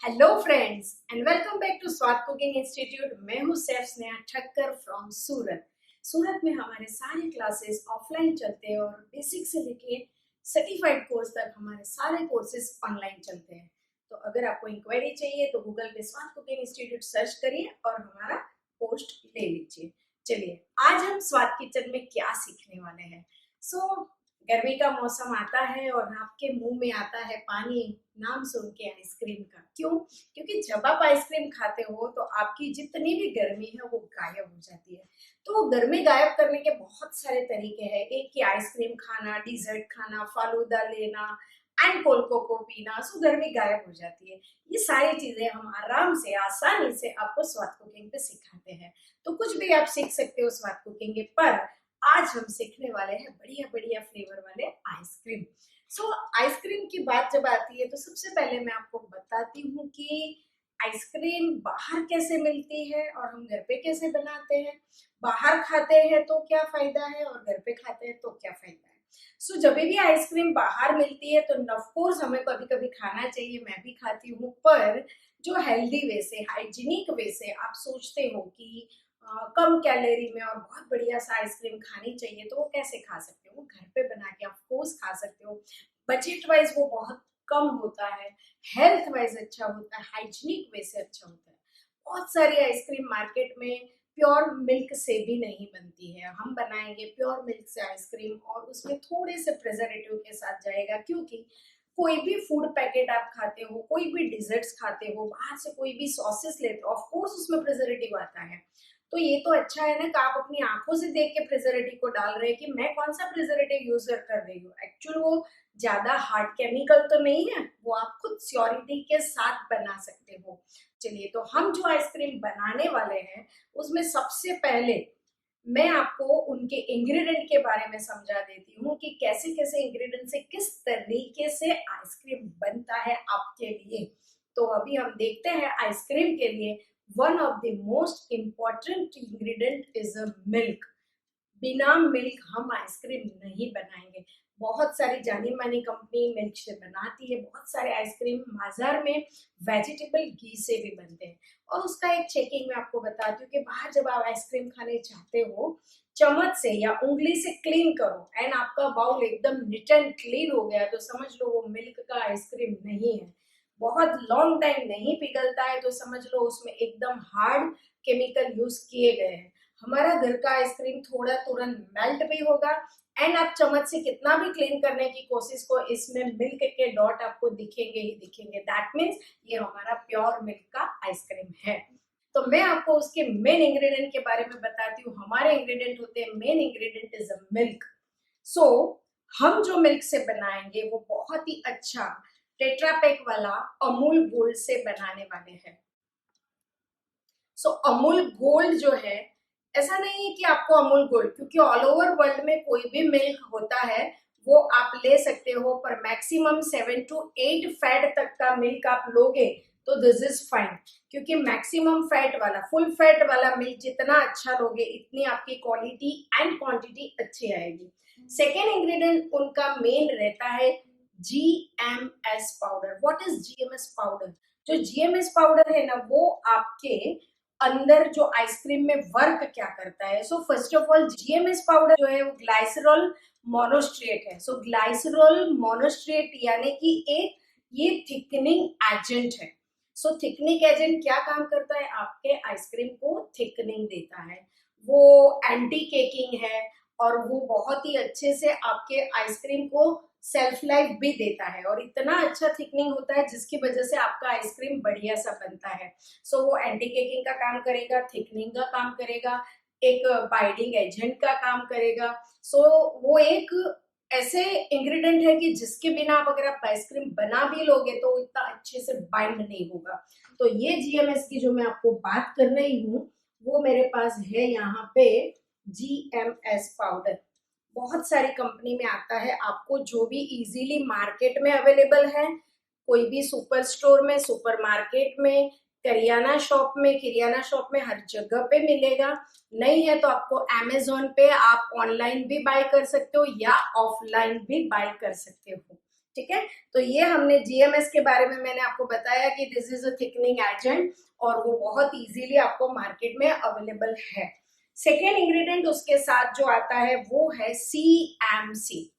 Hello friends and welcome back to Swaad cooking institute. मैं हूँ chef Sneha Thakkar from Surat. Surat में हमारे सारे क्लासेस ऑफलाइन चलते हैं और बेसिक से लेके सर्टिफाइड कोर्स तक हमारे सारे कोर्सेज ऑनलाइन चलते हैं। तो अगर आपको इंक्वायरी चाहिए तो गूगल पे स्वाद कुकिंग इंस्टीट्यूट सर्च करिए और हमारा पोस्ट ले लीजिए। चलिए आज हम स्वाद किचन में क्या सीखने वाले हैं। गर्मी का मौसम आता है और आपके मुंह में आता है पानी नाम सुन के आइसक्रीम का। क्यों? क्योंकि जब आप आइसक्रीम खाते हो तो आपकी जितनी भी गर्मी है वो गायब हो जाती है। तो वो गर्मी गायब करने के बहुत सारे तरीके हैं। एक ही आइसक्रीम खाना, डिजर्ट खाना, फालूदा लेना एंड कोल्ड कोको पीना, सो गर्मी गायब हो जाती है। ये सारी चीजें हम आराम से आसानी से आपको स्वाद कुकिंग पे सिखाते हैं। तो कुछ भी आप सीख सकते हो स्वाद कुकिंग के। पर आज हम सीखने वाले हैं बढ़िया बढ़िया फ्लेवर वाले आइसक्रीम। आइसक्रीम की बात जब आती है तो सबसे पहले मैं आपको बताती हूँ कि आइसक्रीम बाहर कैसे मिलती है और हम घर पे कैसे बनाते हैं। बाहर खाते हैं तो क्या फायदा है और घर पे खाते हैं तो क्या फायदा है। जब भी आइसक्रीम बाहर मिलती है तो ऑफ कोर्स हमें कभी कभी खाना चाहिए, मैं भी खाती हूँ। पर जो हेल्दी वे से, हाइजीनिक वे से आप सोचते हो कि कम कैलोरी में और बहुत बढ़िया सा आइसक्रीम खानी चाहिए, तो वो कैसे खा सकते हो? वो घर पे बना के ऑफ कोर्स खा सकते हो। बजट वाइज वो बहुत कम होता है, हेल्थ वाइज अच्छा होता है, हाइजीनिक वे से अच्छा होता है। बहुत सारी आइसक्रीम मार्केट में प्योर मिल्क से भी नहीं बनती है। हम बनाएंगे प्योर मिल्क से आइसक्रीम और उसमें थोड़े से प्रिजर्वेटिव के साथ जाएगा। क्योंकि कोई भी फूड पैकेट आप खाते हो, कोई भी डिजर्ट्स खाते हो, बाहर से कोई भी सॉसेस लेते हो, ऑफ कोर्स उसमें प्रिजर्वेटिव आता है। तो ये तो अच्छा है ना कि आप अपनी आंखों से देख के प्रिजर्वेटिव को डाल रहे हैं कि मैं कौन सा प्रिजर्वेटिव यूज कर रही हूँ। एक्चुअल वो ज्यादा हार्ड केमिकल तो नहीं है, वो आप खुद श्योरिटी के साथ बना सकते हो। चलिए, तो हम जो आइसक्रीम बनाने वाले हैं उसमें सबसे पहले मैं आपको उनके इंग्रेडिएंट के बारे में समझा देती हूँ कि कैसे कैसे इंग्रेडिएंट से किस तरीके से आइसक्रीम बनता है आपके लिए। तो अभी हम देखते हैं आइसक्रीम के लिए one of the most important ingredient is a milk. बिना मिल्क हम आइसक्रीम नहीं बनाएंगे। बहुत सारी जानी मानी कंपनी मिल्क से बनाती है, बहुत सारे आइसक्रीम बाजार में वेजिटेबल घी से भी बनते हैं। और उसका एक चेकिंग मैं आपको बताती हूँ कि बाहर जब आप आइसक्रीम खाने चाहते हो, चम्मच से या उंगली से क्लीन करो एंड आपका बाउल एकदम नीट एंड क्लीन हो गया तो समझ लो वो मिल्क का आइसक्रीम नहीं है। बहुत लॉन्ग टाइम नहीं पिघलता है तो समझ लो उसमें एकदम हार्ड केमिकल यूज किए गए हैं। हमारा घर का आइसक्रीम थोड़ा तुरंत मेल्ट भी होगा एंड आप चम्मच से कितना भी क्लीन करने की कोशिश को, इसमें मिल्क के डॉट आपको दिखेंगे ही दिखेंगे। दैट मीन्स ये हमारा प्योर मिल्क का आइसक्रीम है। तो मैं आपको उसके मेन इंग्रेडिएंट के बारे में बताती हूँ। हमारे इंग्रेडिएंट होते हैं, main ingredient is a milk. So हम जो मिल्क से बनाएंगे वो बहुत ही अच्छा टेट्रापैक वाला अमूल गोल्ड से बनाने वाले हैं। अमूल गोल्ड जो है, ऐसा नहीं है कि आपको अमूल गोल्ड, क्योंकि ऑल ओवर वर्ल्ड में कोई भी मिल्क होता है वो आप ले सकते हो, पर मैक्सिमम 7 to 8 फैट तक का मिल्क आप लोगे तो दिस इज फाइन। क्योंकि मैक्सिमम फैट वाला, फुल फैट वाला मिल्क जितना अच्छा लोगे इतनी आपकी क्वालिटी एंड क्वांटिटी अच्छी आएगी। सेकेंड इंग्रेडिएंट उनका मेन रहता है GMS powder. What is GMS powder? जो जीएमएस पाउडर है ना, वो आपके अंदर जो आइसक्रीम में वर्क क्या करता है। First of all GMS powder जो है वो ग्लाइसरॉल मोनोस्ट्रेट है। ग्लाइसरॉल मोनोस्ट्रेट यानी कि एक ये थिकनिंग एजेंट है। थिकनिंग एजेंट क्या काम करता है? आपके आइसक्रीम को थिकनिंग देता है। वो एंटी केकिंग है और वो बहुत ही अच्छे से आपके आइसक्रीम को सेल्फ लाइफ भी देता है और इतना अच्छा थिकनिंग होता है जिसकी वजह से आपका आइसक्रीम बढ़िया सा बनता है। वो एंटी केकिंग का काम करेगा, थिकनिंग का काम करेगा, एक बाइंडिंग एजेंट का काम करेगा। वो एक ऐसे इंग्रेडिएंट है कि जिसके बिना आप अगर आप आइसक्रीम बना भी लोगे तो इतना अच्छे से बाइंड नहीं होगा। तो ये जीएमएस की जो मैं आपको बात कर रही हूँ वो मेरे पास है यहाँ पे जीएमएस पाउडर। बहुत सारी कंपनी में आता है, आपको जो भी इजीली मार्केट में अवेलेबल है, कोई भी सुपर स्टोर में, सुपर मार्केट में, किरियाना शॉप में हर जगह पे मिलेगा। नहीं है तो आपको अमेजोन पे आप ऑनलाइन भी बाय कर सकते हो या ऑफलाइन भी बाय कर सकते हो। ठीक है। तो ये हमने जीएमएस के बारे में मैंने आपको बताया कि this is a thickening agent और वो बहुत इजीली आपको मार्केट में अवेलेबल है। सेकेंड इंग्रेडिएंट उसके साथ जो आता है वो है सीएमसी।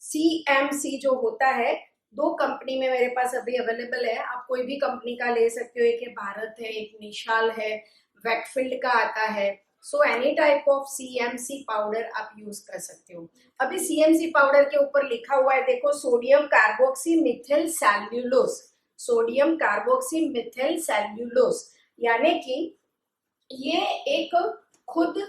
सीएमसी जो होता है, दो कंपनी में मेरे पास अभी अवेलेबल है, आप कोई भी कंपनी का ले सकते हो, एक है भारत है, एक निशाल है, वैकफील्ड का आता है। So any type of CMC powder आप यूज कर सकते हो। अभी सीएमसी पाउडर के ऊपर लिखा हुआ है, देखो, sodium carboxy Mithil cellulose, sodium carboxy Mithil cellulose, यानी कि ये एक खुद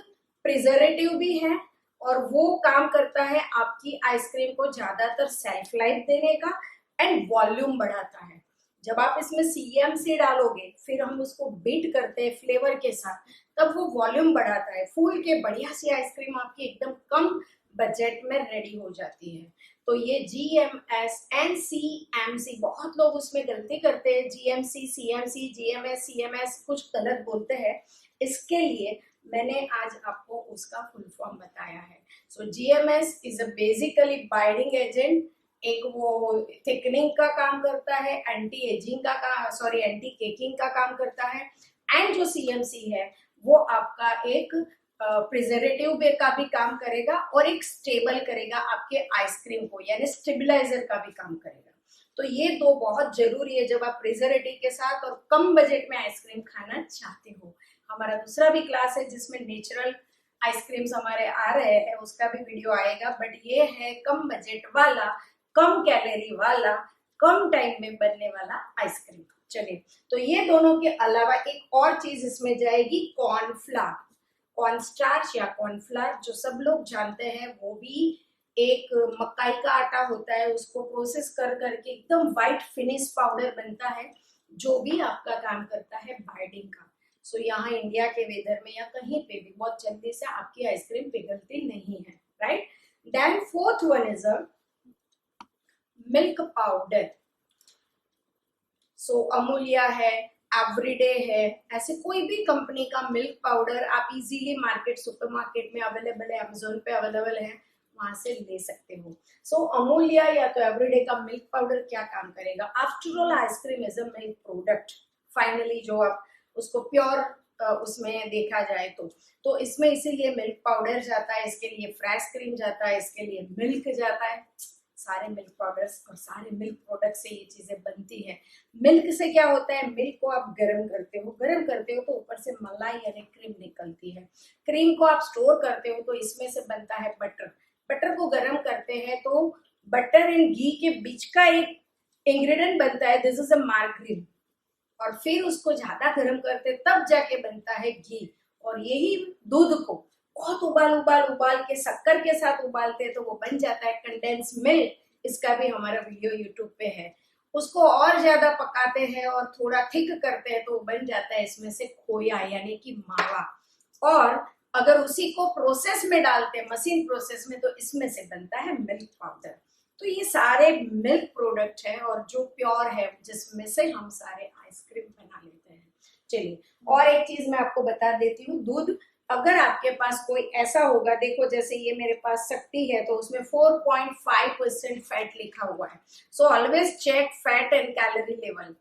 प्रिजर्वेटिव भी है और वो काम करता है आपकी आइसक्रीम को ज्यादातर सेल्फ लाइफ देने का एंड वॉल्यूम बढ़ाता है। जब आप इसमें सीएमसी डालोगे, फिर हम उसको बीट करते हैं फ्लेवर के साथ, तब वो वॉल्यूम बढ़ाता है, फूल के बढ़िया सी आइसक्रीम आपकी एकदम कम बजट में रेडी हो जाती है। तो ये जीएमएस एंड सीएमसी, बहुत लोग उसमें गलती करते हैं, जीएमसी सीएमसी जीएमएस सीएमएस कुछ गलत बोलते हैं। इसके लिए मैंने आज आपको उसका फुल फॉर्म बताया है। So GMS is a basically binding agent, एक वो थिकनिंग का काम करता है, एंटी एजिंग का सॉरी एंटी केकिंग का काम करता है, एंड जो सीएमसी है वो आपका एक प्रिजर्वेटिव का भी काम करेगा और एक स्टेबल करेगा आपके आइसक्रीम को, यानी स्टेबलाइजर का भी काम करेगा। तो ये दो बहुत जरूरी है जब आप प्रिजर्वेटिव के साथ और कम बजट में आइसक्रीम खाना चाहते हो। हमारा दूसरा भी क्लास है जिसमें नेचुरल आइसक्रीम्स हमारे आ रहे हैं, उसका भी वीडियो आएगा, बट ये है कम बजट वाला, कम कैलोरी वाला, कम टाइम में बनने वाला आइसक्रीम। चलिए, तो ये दोनों के अलावा एक और चीज इसमें जाएगी, कॉर्नफ्लावर, कॉर्नस्टार्च या कॉर्नफ्लावर, जो सब लोग जानते हैं, वो भी एक मकाई का आटा होता है, उसको प्रोसेस कर करके एकदम व्हाइट फिनिश पाउडर बनता है, जो भी आपका काम करता है बाइंडिंग का। सो यहाँ इंडिया के वेदर में या कहीं पे भी बहुत जल्दी से आपकी आइसक्रीम पिघलती नहीं है, right. Then fourth one is a milk powder. So Amulya है, एवरीडे है, ऐसे कोई भी कंपनी का मिल्क पाउडर आप इजीली मार्केट सुपरमार्केट में अवेलेबल है, अमेजोन पे अवेलेबल है, वहां से ले सकते हो। सो अमूल्या या तो एवरीडे का मिल्क पाउडर क्या काम करेगा, after all ice cream is a milk product finally, जो आप उसको प्योर उसमें देखा जाए तो इसमें इसीलिए मिल्क पाउडर जाता है, इसके लिए फ्रेश क्रीम जाता है, इसके लिए मिल्क जाता है, सारे मिल्क पाउडर्स और सारे मिल्क प्रोडक्ट से ये चीजें बनती है। मिल्क से क्या होता है, मिल्क को आप गर्म करते हो तो ऊपर से मलाई यानी क्रीम निकलती है, क्रीम को आप स्टोर करते हो तो इसमें से बनता है बटर, बटर को गर्म करते हैं तो बटर एंड घी के बीच का एक इंग्रेडिएंट बनता है, दिस इज अ मार्गरीन, और फिर उसको ज्यादा गर्म करते तब जाके बनता है घी। और यही दूध को बहुत उबाल के शक्कर के साथ उबालते हैं तो वो बन जाता है कंडेंस मिल्क। इसका भी हमारा वीडियो यूट्यूब पे है। उसको और ज्यादा पकाते हैं और थोड़ा थिक करते हैं तो बन जाता है इसमें से खोया यानी कि मावा। और अगर उसी को प्रोसेस में डालते हैं, मशीन प्रोसेस में, तो इसमें से बनता है मिल्क पाउडर। तो ये सारे मिल्क प्रोडक्ट है और जो प्योर है जिसमें से हम सारे आइसक्रीम बना लेते हैं। चलिए, और एक चीज मैं आपको बता देती हूँ, दूध अगर आपके पास कोई ऐसा होगा, देखो जैसे ये मेरे पास शक्ति है तो उसमें 4.5% फैट लिखा हुआ है। So always check fat and calorie level,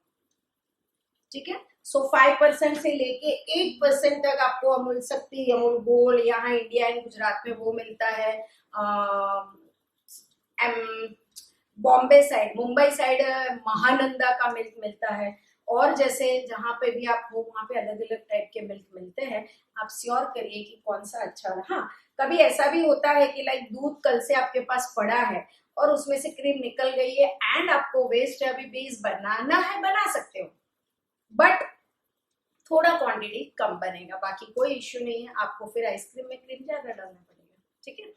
ठीक है। सो 5% से लेके 8% तक आपको अमूल शक्ति, अमूल गोल्ड, यहाँ इंडिया एंड गुजरात में वो मिलता है, बॉम्बे साइड, मुंबई साइड महानंदा का मिल्क मिलता है। और जैसे जहाँ पे भी आप हो वहाँ पे अलग अलग टाइप के मिल्क मिलते हैं, आप श्योर करिए कि कौन सा अच्छा है। हाँ, कभी ऐसा भी होता है कि लाइक दूध कल से आपके पास पड़ा है और उसमें से क्रीम निकल गई है एंड आपको वेस्ट है, अभी बेस बनाना है, बना सकते हो, बट थोड़ा क्वांटिटी कम बनेगा, बाकी कोई इश्यू नहीं है, आपको फिर आइसक्रीम में क्रीम ज्यादा डालना पड़ेगा, ठीक है।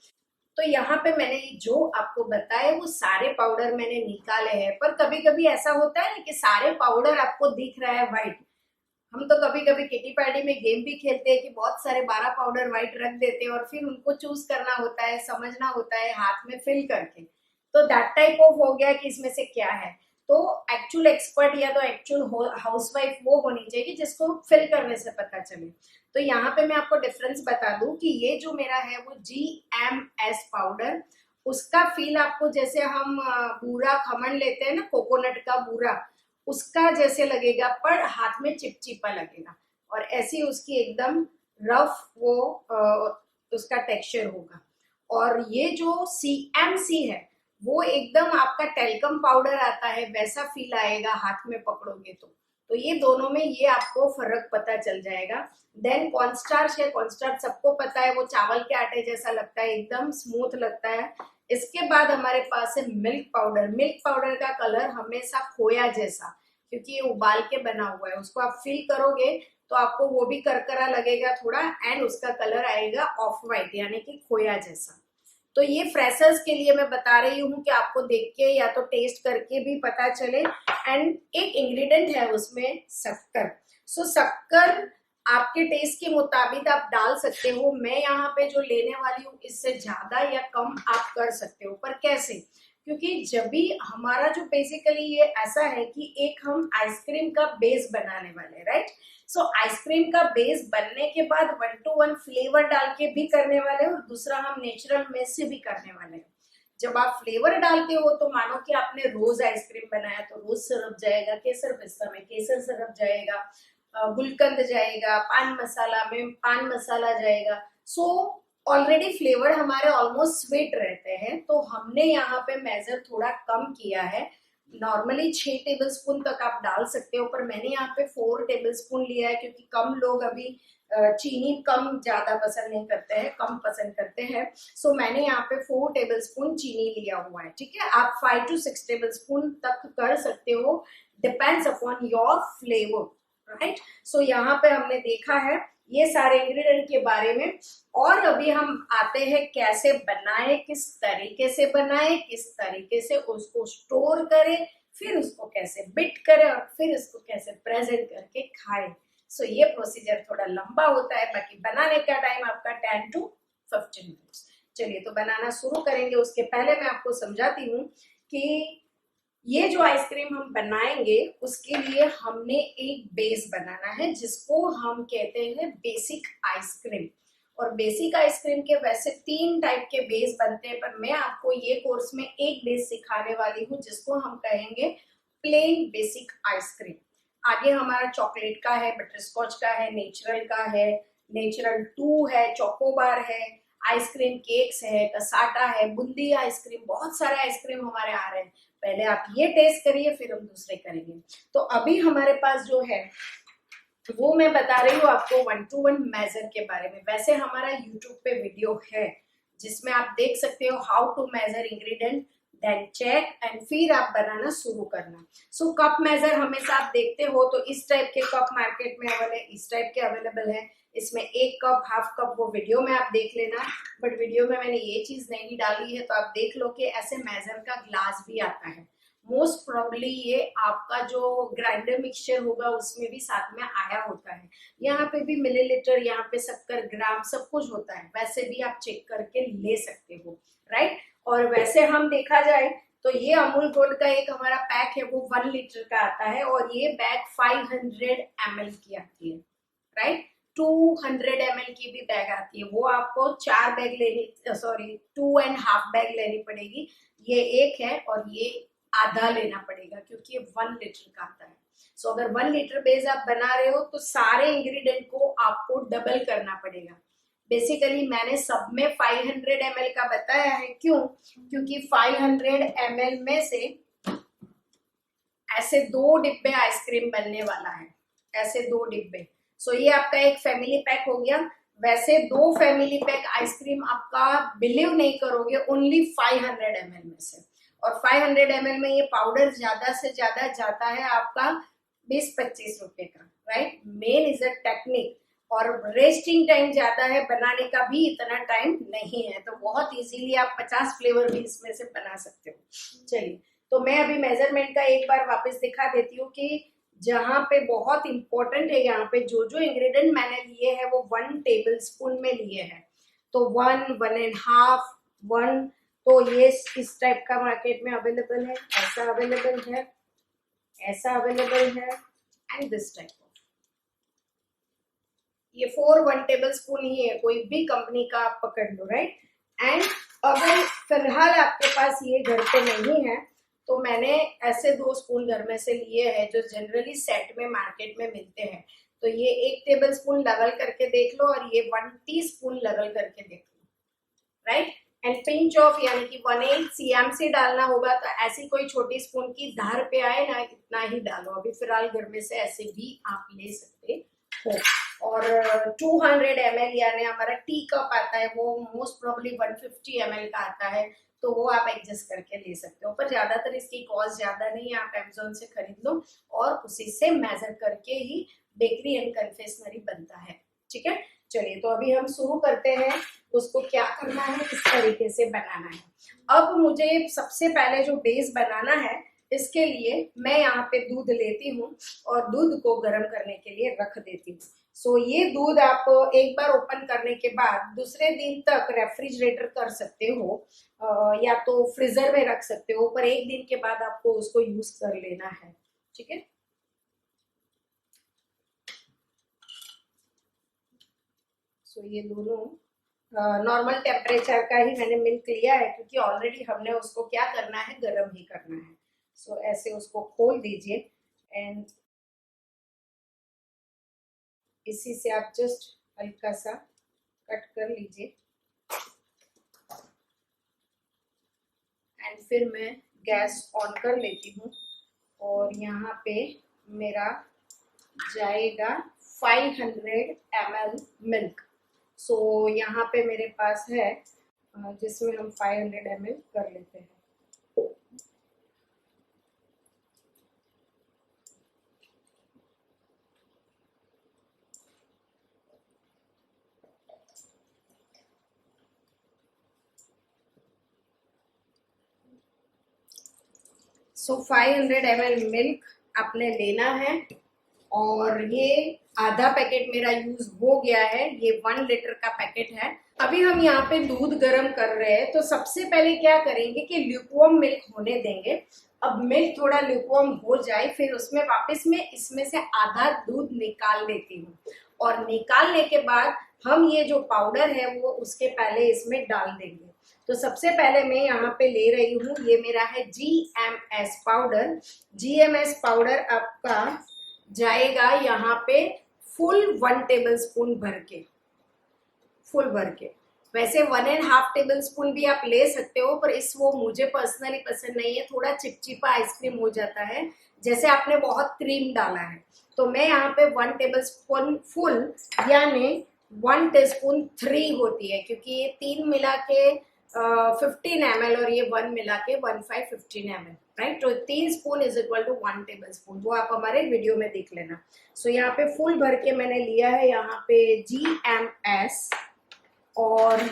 तो यहाँ पे मैंने जो आपको बताया वो सारे पाउडर मैंने निकाले हैं, पर कभी कभी ऐसा होता है ना कि सारे पाउडर आपको दिख रहा है व्हाइट। हम तो कभी कभी किटी पार्टी में गेम भी खेलते हैं कि बहुत सारे 12 पाउडर व्हाइट रख देते हैं और फिर उनको चूज करना होता है, समझना होता है हाथ में फिल करके, तो दैट टाइप ऑफ हो गया कि इसमें से क्या है। तो एक्चुअल एक्सपर्ट या तो एक्चुअल हाउसवाइफ वो होनी चाहिए जिसको फिल करने से पता चले। तो यहाँ पे मैं आपको डिफरेंस बता दूं कि ये जो मेरा है वो GMS पाउडर उसका फील आपको जैसे हम बूरा खमन लेते हैं ना, कोकोनट का बूरा, उसका जैसे लगेगा, पर हाथ में चिपचिपा लगेगा। और ऐसी उसकी एकदम रफ वो उसका टेक्सचर होगा। और ये जो CMC है वो एकदम आपका टेल्कम पाउडर आता है वैसा फील आएगा हाथ में पकड़ोगे तो ये दोनों में ये आपको फर्क पता चल जाएगा। देन कॉर्नस्टार्च है, कॉर्नस्टार्च सबको पता है वो चावल के आटे जैसा लगता है, एकदम स्मूथ लगता है। इसके बाद हमारे पास है मिल्क पाउडर। मिल्क पाउडर का कलर हमेशा खोया जैसा, क्योंकि ये उबाल के बना हुआ है, उसको आप फील करोगे तो आपको वो भी करकरा लगेगा थोड़ा, एंड उसका कलर आएगा ऑफ वाइट यानी कि खोया जैसा। तो ये फ्रेशर्स के लिए मैं बता रही हूँ कि आपको देख के या तो टेस्ट करके भी पता चले। एंड एक इंग्रेडिएंट है उसमें शक्कर। सो शक्कर आपके टेस्ट के मुताबिक आप डाल सकते हो। मैं यहाँ पे जो लेने वाली हूँ इससे ज्यादा या कम आप कर सकते हो, पर कैसे? क्योंकि जब भी हमारा जो बेसिकली ये ऐसा है कि एक हम आइसक्रीम का बेस बनाने वाले, राइट? सो आइसक्रीम का बेस बनने के बाद 1 to 1 फ्लेवर डाल के भी करने वाले हैं और दूसरा हम नेचुरल में से भी करने वाले हैं। जब आप फ्लेवर डालते हो तो मानो कि आपने रोज आइसक्रीम बनाया तो रोज सिरप जाएगा, केसर पिस्ता में केसर सिरप जाएगा, गुलकंद जाएगा, पान मसाला में पान मसाला जाएगा। सो ऑलरेडी फ्लेवर हमारे ऑलमोस्ट स्वीट रहते हैं, तो हमने यहाँ पे मेजर थोड़ा कम किया है। नॉर्मली 6 टेबल स्पून तक आप डाल सकते हो, पर मैंने यहाँ पे 4 टेबल स्पून लिया है क्योंकि कम लोग अभी चीनी कम ज्यादा पसंद नहीं करते हैं, कम पसंद करते हैं। सो मैंने यहाँ पे 4 टेबल स्पून चीनी लिया हुआ है, ठीक है? आप 5 to 6 टेबल स्पून तक कर सकते हो, depends upon your flavour, right? So यहाँ पे हमने देखा है ये सारे इंग्रेडिएंट के बारे में। और अभी हम आते हैं कैसे बनाए, किस तरीके से बनाए, किस तरीके से उसको स्टोर करें, फिर उसको कैसे बिट करें और फिर उसको कैसे प्रेजेंट करके खाएं। सो ये प्रोसीजर थोड़ा लंबा होता है, बाकी बनाने का टाइम आपका 10 to 15 मिनट्स। चलिए तो बनाना शुरू करेंगे। उसके पहले मैं आपको समझाती हूँ कि ये जो आइसक्रीम हम बनाएंगे उसके लिए हमने एक बेस बनाना है जिसको हम कहते हैं बेसिक आइसक्रीम। और बेसिक आइसक्रीम के वैसे 3 टाइप के बेस बनते हैं, पर मैं आपको ये कोर्स में एक बेस सिखाने वाली हूँ जिसको हम कहेंगे प्लेन बेसिक आइसक्रीम। आगे हमारा चॉकलेट का है, बटरस्कॉच का है, नेचुरल का है, नेचुरल 2 है, चोकोबार है, आइसक्रीम केक्स है, कसाटा है, बूंदी आइसक्रीम, बहुत सारे आइसक्रीम हमारे आ रहे हैं। पहले आप ये टेस्ट करिए फिर हम दूसरे करेंगे। तो अभी हमारे पास जो है वो मैं बता रही हूँ आपको 1 to 1 मेजर के बारे में। वैसे हमारा यूट्यूब पे वीडियो है जिसमें आप देख सकते हो how to measure ingredient, then check and फिर आप बनाना शुरू करना। सो कप मेजर हमेशा आप देखते हो तो इस टाइप के कप मार्केट में अवेलेबल, इस टाइप के अवेलेबल है। इसमें 1 कप, हाफ कप, वो वीडियो में आप देख लेना। बट वीडियो में मैंने ये चीज नहीं डाली है, तो आप देख लो कि ऐसे मेजर का ग्लास भी आता है। मोस्ट प्रोबेबली ये आपका जो ग्राइंडर मिक्सचर होगा उसमें भी साथ में आया होता है। यहाँ पे भी मिलीलीटर, यहाँ पे शक्कर, ग्राम, सब कुछ होता है। वैसे भी आप चेक करके ले सकते हो, राइट? और वैसे हम देखा जाए तो ये अमूल गोल्ड का एक हमारा पैक है वो 1 लीटर का आता है और ये बैग 500 ml की आती है, राइट? 200 ml की भी बैग आती है, वो आपको 4 बैग लेनी, सॉरी 2.5 बैग लेनी पड़ेगी। ये एक है और ये आधा लेना पड़ेगा क्योंकि ये 1 लीटर का आता है। सो अगर 1 लीटर बेस आप बना रहे हो तो सारे इंग्रेडिएंट को आपको डबल करना पड़ेगा। बेसिकली मैंने सब में 500 ml का बताया है, क्यों? क्योंकि 500 ml में से ऐसे 2 डिब्बे आइसक्रीम बनने वाला है, ऐसे 2 डिब्बे। सो ये आपका एक फैमिली पैक हो गया। वैसे 2 फैमिली पैक आइसक्रीम आपका, बिलीव नहीं करोगे, ओनली 500 ml में से। और 500 ml में ये पाउडर ज्यादा से ज्यादा जाता है आपका 20-25 रुपए का, right? Main is a technique, और रेस्टिंग टाइम ज्यादा है, बनाने का भी इतना टाइम नहीं है, तो बहुत इजीली आप 50 फ्लेवर भी इसमें से बना सकते हो। चलिए तो मैं अभी मेजरमेंट का एक बार वापस दिखा देती हूँ कि जहाँ पे बहुत इंपॉर्टेंट है, यहाँ पे जो जो इंग्रेडिएंट मैंने लिए हैं वो 1 टेबल स्पून में लिए हैं। तो 1, 1.5, 1, तो ये इस टाइप का मार्केट में अवेलेबल है, ऐसा अवेलेबल है, ऐसा अवेलेबल है, एंड दिस टाइप ऑफ। ये 4 1 टेबल स्पून ही है, कोई भी कंपनी का आप पकड़ लो, राइट? एंड अगर फिलहाल आपके पास ये घर पे नहीं है तो मैंने ऐसे 2 स्पून घर में से लिए हैं जो जनरली सेट में मार्केट में मिलते हैं। तो ये 1 टेबल स्पून लेवल करके देख लो और ये 1 टीस्पून लेवल करके देख लो, राइट। एंड पिंच ऑफ यानी कि 1/8 CMC डालना होगा, तो ऐसी कोई छोटी स्पून की धार पे आए ना इतना ही डालो। अभी फिलहाल घर में से ऐसे भी आप ले सकते हो। और 200 ml यानी हमारा टी कप आता है वो मोस्ट प्रोबेबली 150 ml का आता है, तो वो आप एडजस्ट करके ले सकते हो। पर ज्यादातर इसकी कॉस्ट ज्यादा नहीं है, आप अमेजोन से खरीद लो और उसी से मेजर करके ही बेकरी एंड कन्फेक्शनरी बनता है, ठीक है। चलिए तो अभी हम शुरू करते हैं। उसको क्या करना है, किस तरीके से बनाना है। अब मुझे सबसे पहले जो बेस बनाना है इसके लिए मैं यहाँ पे दूध लेती हूँ और दूध को गर्म करने के लिए रख देती हूँ। सो ये दूध आप एक बार ओपन करने के बाद दूसरे दिन तक रेफ्रिजरेटर कर सकते हो या तो फ्रीजर में रख सकते हो, पर एक दिन के बाद आपको उसको यूज कर लेना है, ठीक है। सो ये दोनों नॉर्मल टेम्परेचर का ही मैंने मिल्क लिया है क्योंकि ऑलरेडी हमने उसको क्या करना है, गर्म ही करना है। सो ऐसे उसको खोल दीजिए एंड इसी से आप जस्ट हल्का सा कट कर लीजिए एंड फिर मैं गैस ऑन कर लेती हूँ और यहाँ पे मेरा जाएगा 500 ml मिल्क। सो यहाँ पे मेरे पास है जिसमें हम 500 ml कर लेते हैं। सो 500 ml मिल्क आपने लेना है और ये आधा पैकेट मेरा यूज हो गया है, ये 1 लीटर का पैकेट है। अभी हम यहाँ पे दूध गर्म कर रहे हैं तो सबसे पहले क्या करेंगे कि ल्यूकवार्म मिल्क होने देंगे। अब मिल्क थोड़ा ल्यूकवार्म हो जाए फिर उसमें वापस में इसमें से आधा दूध निकाल लेती हूँ और निकालने के बाद हम ये जो पाउडर है वो उसके पहले इसमें डाल देंगे। तो सबसे पहले मैं यहाँ पे ले रही हूँ, ये मेरा है GMS पाउडर। GMS पाउडर आपका जाएगा यहाँ पे फुल 1 टेबल स्पून भर के, फुल भर के। वैसे 1.5 टेबल स्पून भी आप ले सकते हो, पर इस वो मुझे पर्सनली पसंद नहीं है, थोड़ा चिपचिपा आइसक्रीम हो जाता है जैसे आपने बहुत क्रीम डाला है। तो मैं यहाँ पे 1 टेबल स्पून फुल यानी 1 टीस्पून 3 होती है क्योंकि ये 3 मिला के 15 ml और ये 1 मिला के 15 ml, राइट। तो 3 spoon is equal to 1 tablespoon, वो आप हमारे वीडियो में देख लेना। सो यहाँ पे फुल भर के मैंने लिया है यहाँ पे GMS और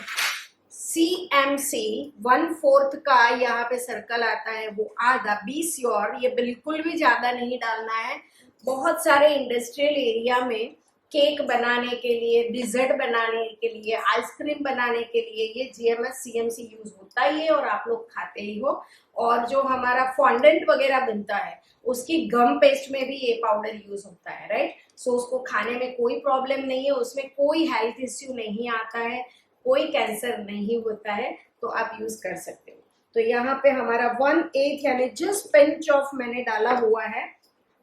CMC 1/4 का यहाँ पे सर्कल आता है वो आधा। बी श्योर ये बिल्कुल भी ज्यादा नहीं डालना है। बहुत सारे इंडस्ट्रियल एरिया में केक बनाने के लिए, डिजर्ट बनाने के लिए, आइसक्रीम बनाने के लिए ये GMS CMC यूज होता ही है और आप लोग खाते ही हो। और जो हमारा फॉन्डेंट वगैरह बनता है उसकी गम पेस्ट में भी ये पाउडर यूज होता है, राइट। सो उसको खाने में कोई प्रॉब्लम नहीं है, उसमें कोई हेल्थ इश्यू नहीं आता है, कोई कैंसर नहीं होता है, तो आप यूज कर सकते हो। तो यहाँ पे हमारा 1/8 यानी जस्ट पिंच ऑफ मैंने डाला हुआ है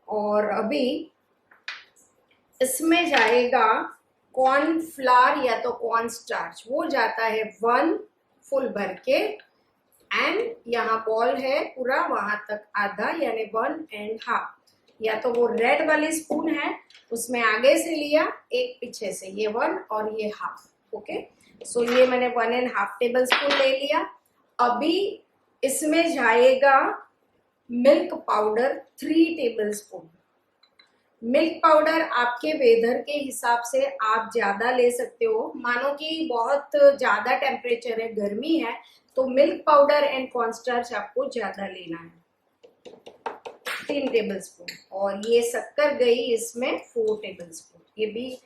और अभी इसमें जाएगा कॉर्नफ्लावर या तो कॉर्न स्टार्च, वो जाता है 1 फुल भर के एंड यहाँ बॉल है पूरा वहां तक आधा यानी 1.5। या तो वो रेड वाली स्पून है उसमें आगे से लिया, एक पीछे से, ये 1 और ये हाफ, ओके। सो ये मैंने 1.5 टेबल स्पून ले लिया। अभी इसमें जाएगा milk powder 3 table spoon. Milk powder आपके वेदर के हिसाब से आप ज्यादा ले सकते हो। मानो कि बहुत ज्यादा टेम्परेचर है, गर्मी है, तो मिल्क पाउडर एंड कॉर्नस्टार्च आपको ज्यादा लेना है 3 टेबल स्पून। और ये शक्कर गई इसमें 4 टेबल स्पून। ये भी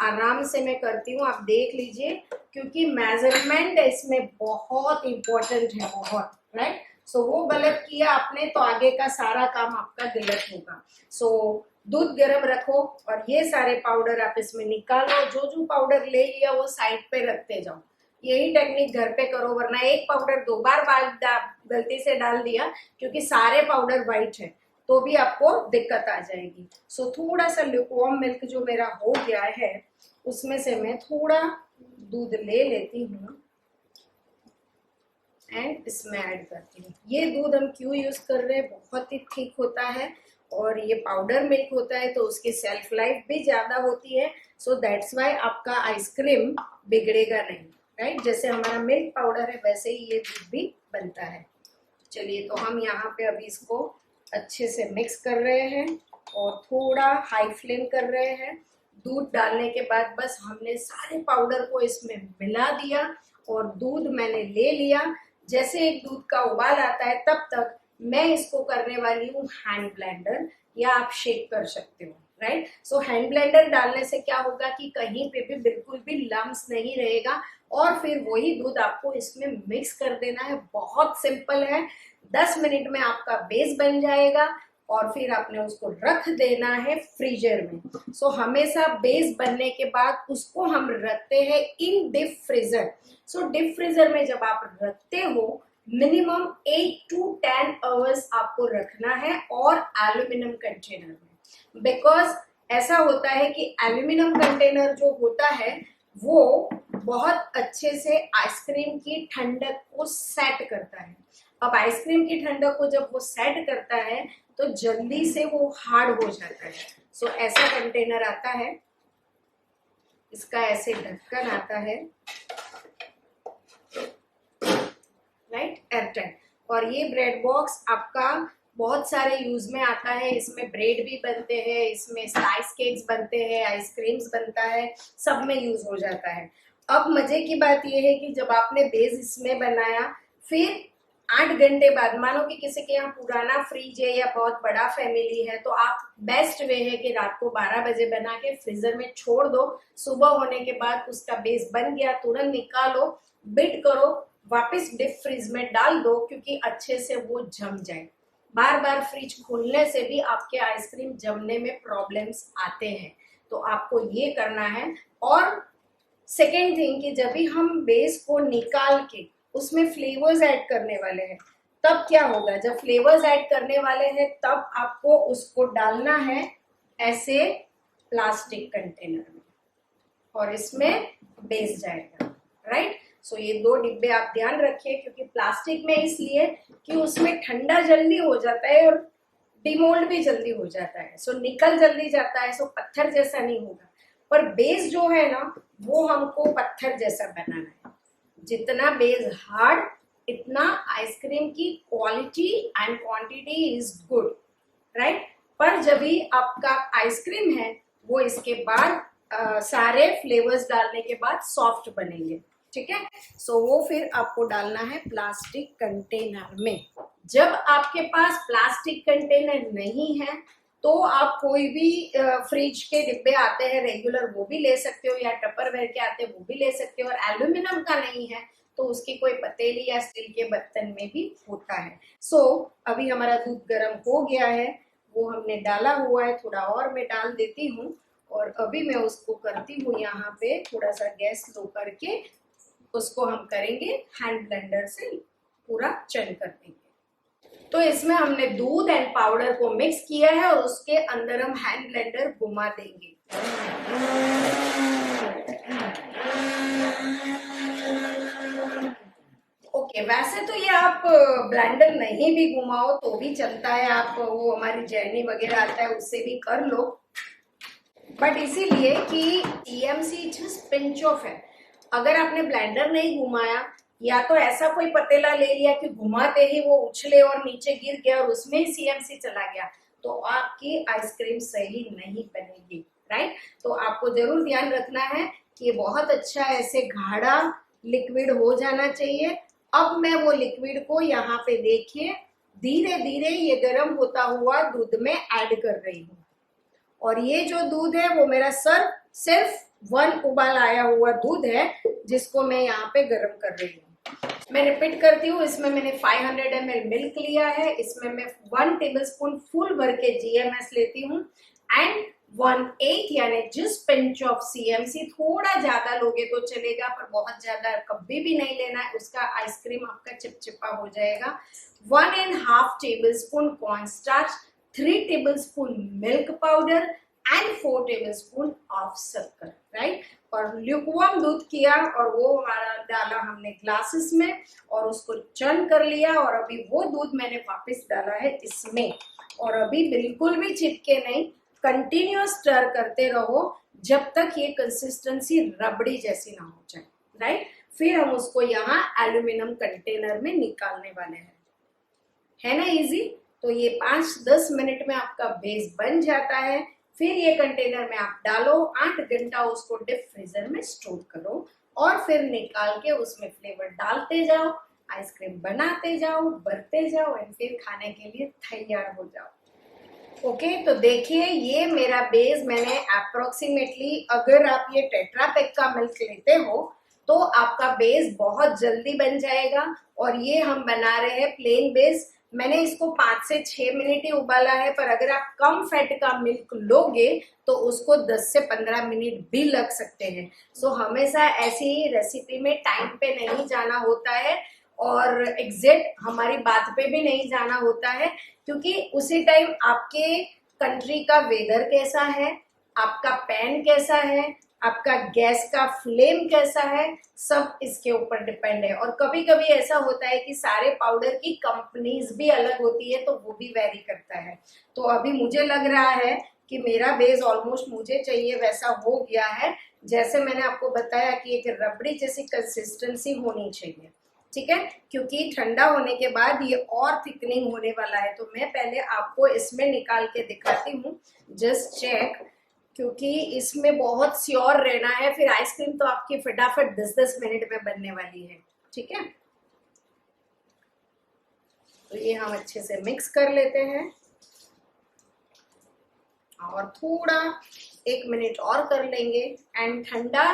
आराम से मैं करती हूँ, आप देख लीजिए क्योंकि मेजरमेंट इसमें बहुत इंपॉर्टेंट है, बहुत, राइट। सो वो गलत किया आपने तो आगे का सारा काम आपका गलत होगा। सो दूध गर्म रखो और ये सारे पाउडर आप इसमें निकालो। जो जो पाउडर ले लिया वो साइड पे रखते जाओ, यही टेक्निक घर पे करो, वरना एक पाउडर 2 बार गलती से डाल दिया क्योंकि सारे पाउडर वाइट है तो भी आपको दिक्कत आ जाएगी। सो थोड़ा सा ल्यूकवार्म मिल्क जो मेरा हो गया है उसमें से मैं थोड़ा दूध ले लेती हूँ एंड इसमें ऐड करती हूँ। ये दूध हम क्यों यूज कर रहे हैं, बहुत ही थिक होता है और ये पाउडर मिल्क होता है तो उसकी सेल्फ लाइफ भी ज्यादा होती है। सो दैट्स वाई आपका आइसक्रीम बिगड़ेगा नहीं, राइट। जैसे हमारा मिल्क पाउडर है वैसे ही ये दूध भी बनता है। चलिए, तो हम यहाँ पे अभी इसको अच्छे से मिक्स कर रहे हैं और थोड़ा हाई फ्लेम कर रहे हैं। दूध डालने के बाद बस हमने सारे पाउडर को इसमें मिला दिया और दूध मैंने ले लिया। जैसे एक दूध का उबाल आता है तब तक मैं इसको करने वाली हूँ हैंड ब्लेंडर, या आप शेक कर सकते हो, राइट। सो हैंड ब्लेंडर डालने से क्या होगा कि कहीं पे भी बिल्कुल भी लम्स नहीं रहेगा और फिर वही दूध आपको इसमें मिक्स कर देना है। बहुत सिंपल है, 10 मिनट में आपका बेस बन जाएगा और फिर आपने उसको रख देना है फ्रीजर में। सो हमेशा बेस बनने के बाद उसको हम रखते हैं इन deep freezer. So deep freezer में जब आप रखते हो मिनिमम 8 to 10 आवर्स आपको रखना है और एल्यूमिनियम कंटेनर में। बिकॉज ऐसा होता है कि एल्यूमिनियम कंटेनर जो होता है वो बहुत अच्छे से आइसक्रीम की ठंडक को सेट करता है। अब आइसक्रीम की ठंडक को जब वो सेट करता है तो जल्दी से वो हार्ड हो जाता है। सो ऐसा कंटेनर आता है, इसका ऐसे ढक्कन आता है, राइट, एयरटाइट। और ये ब्रेड बॉक्स आपका बहुत सारे यूज में आता है। इसमें ब्रेड भी बनते हैं, इसमें स्लाइस केक्स बनते हैं, आइसक्रीम्स बनता है, सब में यूज हो जाता है। अब मजे की बात यह है कि जब आपने बेस इसमें बनाया फिर 8 घंटे बाद, मानो कि किसी के यहाँ पुराना फ्रिज है या बहुत बड़ा फैमिली है तो आप बेस्ट वे है कि रात को 12 बजे बना के फ्रीजर में छोड़ दो। सुबह होने के बाद उसका बेस बन गया, तुरंत निकालो, बीट करो, वापस डीप फ्रीज में डाल दो क्योंकि अच्छे से वो जम जाए। बार बार फ्रिज खोलने से भी आपके आइसक्रीम जमने में प्रॉब्लम्स आते हैं, तो आपको ये करना है। और सेकेंड थिंग कि जब भी हम बेस को निकाल के उसमें फ्लेवर्स ऐड करने वाले हैं तब क्या होगा, जब फ्लेवर्स ऐड करने वाले हैं तब आपको उसको डालना है ऐसे प्लास्टिक कंटेनर में और इसमें बेस जाएगा, राइट। सो ये 2 डिब्बे आप ध्यान रखिए क्योंकि प्लास्टिक में इसलिए कि उसमें ठंडा जल्दी हो जाता है और डिमोल्ड भी जल्दी हो जाता है। सो निकल जल्दी जाता है, सो पत्थर जैसा नहीं होगा। पर बेस जो है ना वो हमको पत्थर जैसा बनाना है। जितना बेस हार्ड इतना आइसक्रीम की quality and quantity is good, right. पर जब भी आपका आइसक्रीम है वो इसके बाद सारे फ्लेवर्स डालने के बाद सॉफ्ट बनेंगे, ठीक है। सो वो फिर आपको डालना है प्लास्टिक कंटेनर में। जब आपके पास प्लास्टिक कंटेनर नहीं है तो आप कोई भी फ्रिज के डिब्बे आते हैं रेगुलर वो भी ले सकते हो, या टपरवेयर के आते हैं वो भी ले सकते हो। और एल्यूमिनियम का नहीं है तो उसकी कोई पतीली या स्टील के बर्तन में भी होता है। सो अभी हमारा दूध गर्म हो गया है, वो हमने डाला हुआ है, थोड़ा और मैं डाल देती हूँ और अभी मैं उसको करती हूँ यहाँ पे थोड़ा सा गैस लो करके उसको हम करेंगे हैंड ब्लेंडर से पूरा चर्न कर देंगे। तो इसमें हमने दूध एंड पाउडर को मिक्स किया है और उसके अंदर हम हैंड ब्लेंडर घुमा देंगे। ओके, वैसे तो ये आप ब्लेंडर नहीं भी घुमाओ तो भी चलता है, आप वो हमारी जर्नी वगैरह आता है उससे भी कर लो, बट इसीलिए कि TMC पिंच ऑफ है। अगर आपने ब्लेंडर नहीं घुमाया या तो ऐसा कोई पतीला ले लिया कि घुमाते ही वो उछले और नीचे गिर गया और उसमें ही CMC चला गया तो आपकी आइसक्रीम सही नहीं बनेगी, राइट। तो आपको जरूर ध्यान रखना है कि ये बहुत अच्छा ऐसे गाढ़ा लिक्विड हो जाना चाहिए। अब मैं वो लिक्विड को यहाँ पे देखिए धीरे धीरे ये गर्म होता हुआ दूध में ऐड कर रही हूँ और ये जो दूध है वो मेरा सिर्फ 1 उबाल आया हुआ दूध है जिसको मैं यहाँ पे गर्म कर रही हूँ। मैं रिपीट करती हूँ, इसमें मैंने 500 ml मिल्क लिया है, इसमें मैं 1 टेबलस्पून फुल भर के GMS लेती हूँ एंड 1/8 यानी जिस पिंच ऑफ CMC, थोड़ा ज्यादा लोगे तो चलेगा पर बहुत ज्यादा कभी भी नहीं लेना है, उसका आइसक्रीम आपका चिपचिपा हो जाएगा। 1.5 tablespoon cornstarch, 3 tablespoon milk powder and 4 tablespoon of शक्कर, राइट। और ल्यूकवार्म दूध किया और वो हमारा डाला हमने ग्लासेस में और उसको चर्न कर लिया, और अभी वो दूध मैंने वापस डाला है इसमें, और अभी बिल्कुल भी चिपके नहीं, कंटिन्यूअस स्टर करते रहो जब तक ये कंसिस्टेंसी रबड़ी जैसी ना हो जाए, राइट। फिर हम उसको यहाँ एल्यूमिनियम कंटेनर में निकालने वाले हैं, है ना इजी। तो ये 5-10 मिनट में आपका बेस बन जाता है। फिर ये कंटेनर में आप डालो, 8 घंटा उसको डीप फ्रीजर में स्टोर करो और फिर निकाल के उसमें फ्लेवर डालते जाओ, आइसक्रीम बनाते जाओ, भरते जाओ एंड फिर खाने के लिए तैयार हो जाओ। ओके, तो देखिए ये मेरा बेस मैंने अप्रोक्सीमेटली, अगर आप ये टेट्रा पैक का मिल्क लेते हो तो आपका बेस बहुत जल्दी बन जाएगा। और ये हम बना रहे हैं प्लेन बेस, मैंने इसको 5 से 6 मिनट ही उबाला है, पर अगर आप कम फैट का मिल्क लोगे तो उसको 10 से 15 मिनट भी लग सकते हैं। सो हमेशा ऐसी रेसिपी में टाइम पे नहीं जाना होता है और एग्जैक्ट हमारी बात पे भी नहीं जाना होता है, क्योंकि उसी टाइम आपके कंट्री का वेदर कैसा है, आपका पैन कैसा है, आपका गैस का फ्लेम कैसा है, सब इसके ऊपर डिपेंड है। और कभी कभी ऐसा होता है कि सारे पाउडर की कंपनीज भी अलग होती है, तो वो भी वेरी करता है। तो अभी मुझे लग रहा है कि मेरा बेस ऑलमोस्ट मुझे चाहिए वैसा हो गया है, जैसे मैंने आपको बताया कि एक रबड़ी जैसी कंसिस्टेंसी होनी चाहिए, ठीक है। क्योंकि ठंडा होने के बाद ये और थिकनिंग होने वाला है, तो मैं पहले आपको इसमें निकाल के दिखाती हूँ, जस्ट चेक, क्योंकि इसमें बहुत श्योर रहना है, फिर आइसक्रीम तो आपकी फटाफट 10-10 मिनट में बनने वाली है, ठीक है। तो ये हम अच्छे से मिक्स कर लेते हैं और थोड़ा 1 मिनट और कर लेंगे एंड ठंडा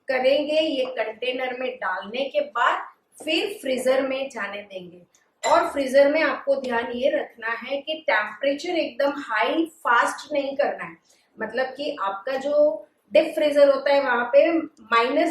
करेंगे ये कंटेनर में डालने के बाद, फिर फ्रीजर में जाने देंगे। और फ्रीजर में आपको ध्यान ये रखना है कि टेम्परेचर एकदम हाई फास्ट नहीं करना है, मतलब कि आपका जो डीप फ्रीजर होता है वहां पे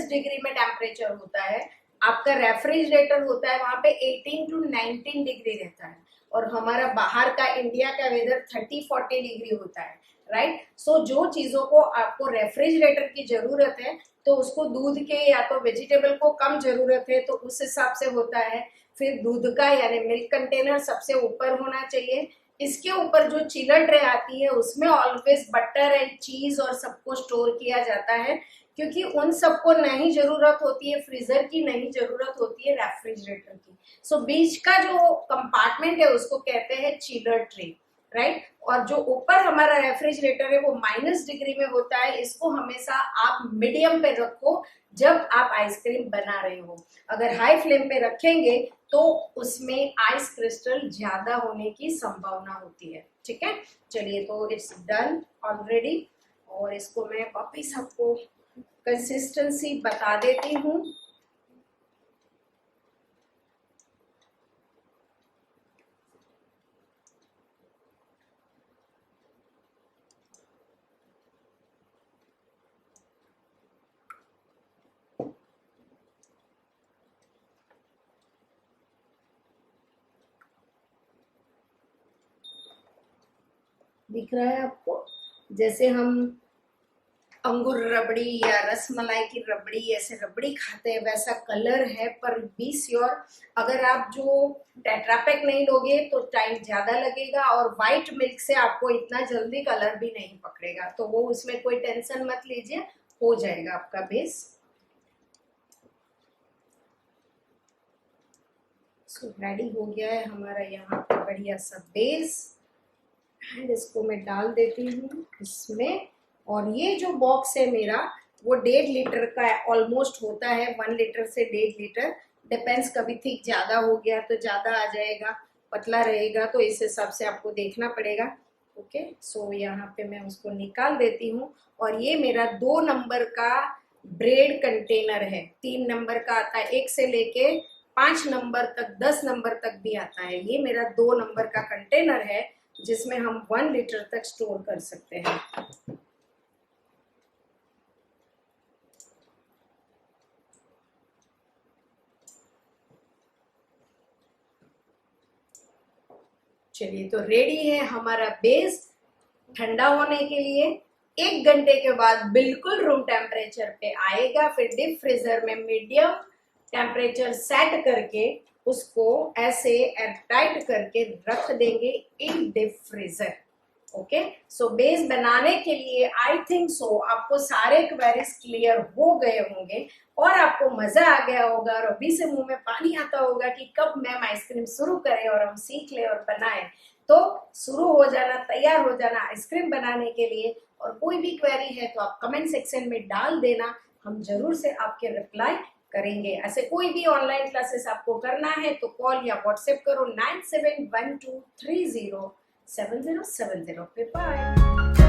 -डिग्री में टेम्परेचर होता है, आपका रेफ्रिजरेटर होता है वहां पे 18 to 19 डिग्री रहता है, और हमारा बाहर का इंडिया का वेदर 30-40 डिग्री होता है, राइट। सो जो चीजों को आपको रेफ्रिजरेटर की जरूरत है तो उसको दूध के या तो वेजिटेबल को कम जरूरत है, तो उस हिसाब से होता है। फिर दूध का यानी मिल्क कंटेनर सबसे ऊपर होना चाहिए, इसके ऊपर जो चिलर ट्रे आती है उसमें ऑलवेज बटर एंड चीज और सबको स्टोर किया जाता है, क्योंकि उन सबको नहीं जरूरत होती है फ्रीजर की, नहीं जरूरत होती है रेफ्रिजरेटर की। सो बीच का जो कंपार्टमेंट है उसको कहते हैं चिलर ट्रे, राइट। और जो ऊपर हमारा रेफ्रिजरेटर है वो -डिग्री में होता है, इसको हमेशा आप मीडियम पे रखो जब आप आइसक्रीम बना रहे हो। अगर हाई फ्लेम पे रखेंगे तो उसमें आइस क्रिस्टल ज्यादा होने की संभावना होती है, ठीक है। चलिए, तो इट्स डन ऑलरेडी, और इसको मैं वापिस आपको कंसिस्टेंसी बता देती हूँ। दिख रहा है आपको, जैसे हम अंगूर रबड़ी या रसमलाई की रबड़ी ऐसे रबड़ी खाते हैं वैसा कलर है। पर बी श्योर, अगर आप जो टेट्रा पैक नहीं लोगे तो टाइम ज्यादा लगेगा, और व्हाइट मिल्क से आपको इतना जल्दी कलर भी नहीं पकड़ेगा, तो वो उसमें कोई टेंशन मत लीजिए, हो जाएगा आपका बेस। सो रेडी हो गया है हमारा यहाँ पे बढ़िया सा बेस, एंड इसको मैं डाल देती हूँ इसमें। और ये जो बॉक्स है मेरा वो 1.5 लीटर का ऑलमोस्ट होता है, 1 लीटर से 1.5 लीटर, डिपेंड्स, कभी थिक ज्यादा हो गया तो ज्यादा आ जाएगा, पतला रहेगा तो इस हिसाब से आपको देखना पड़ेगा। ओके, सो यहाँ पे मैं उसको निकाल देती हूँ। और ये मेरा 2 नंबर का ब्रेड कंटेनर है, 3 नंबर का आता है, 1 से लेके 5 नंबर तक, 10 नंबर तक भी आता है। ये मेरा 2 नंबर का कंटेनर है जिसमें हम 1 लीटर तक स्टोर कर सकते हैं। चलिए, तो रेडी है हमारा बेस ठंडा होने के लिए। 1 घंटे के बाद बिल्कुल रूम टेम्परेचर पे आएगा। फिर डीप फ्रीजर में मीडियम टेम्परेचर सेट करके उसको ऐसे एयरटाइट करके रख देंगे इन deep freezer. Okay, so base बनाने के लिए आई थिंक सो आपको सारे क्वेरीज क्लियर हो गए होंगे और आपको मजा आ गया होगा और अभी से मुंह में पानी आता होगा कि कब मैम आइसक्रीम शुरू करें और हम सीख ले और बनाएं। तो शुरू हो जाना, तैयार हो जाना आइसक्रीम बनाने के लिए। और कोई भी क्वेरी है तो आप कमेंट सेक्शन में डाल देना, हम जरूर से आपके रिप्लाई करेंगे। ऐसे कोई भी ऑनलाइन क्लासेस आपको करना है तो कॉल या व्हाट्सएप करो 9712307070 पे। बाय।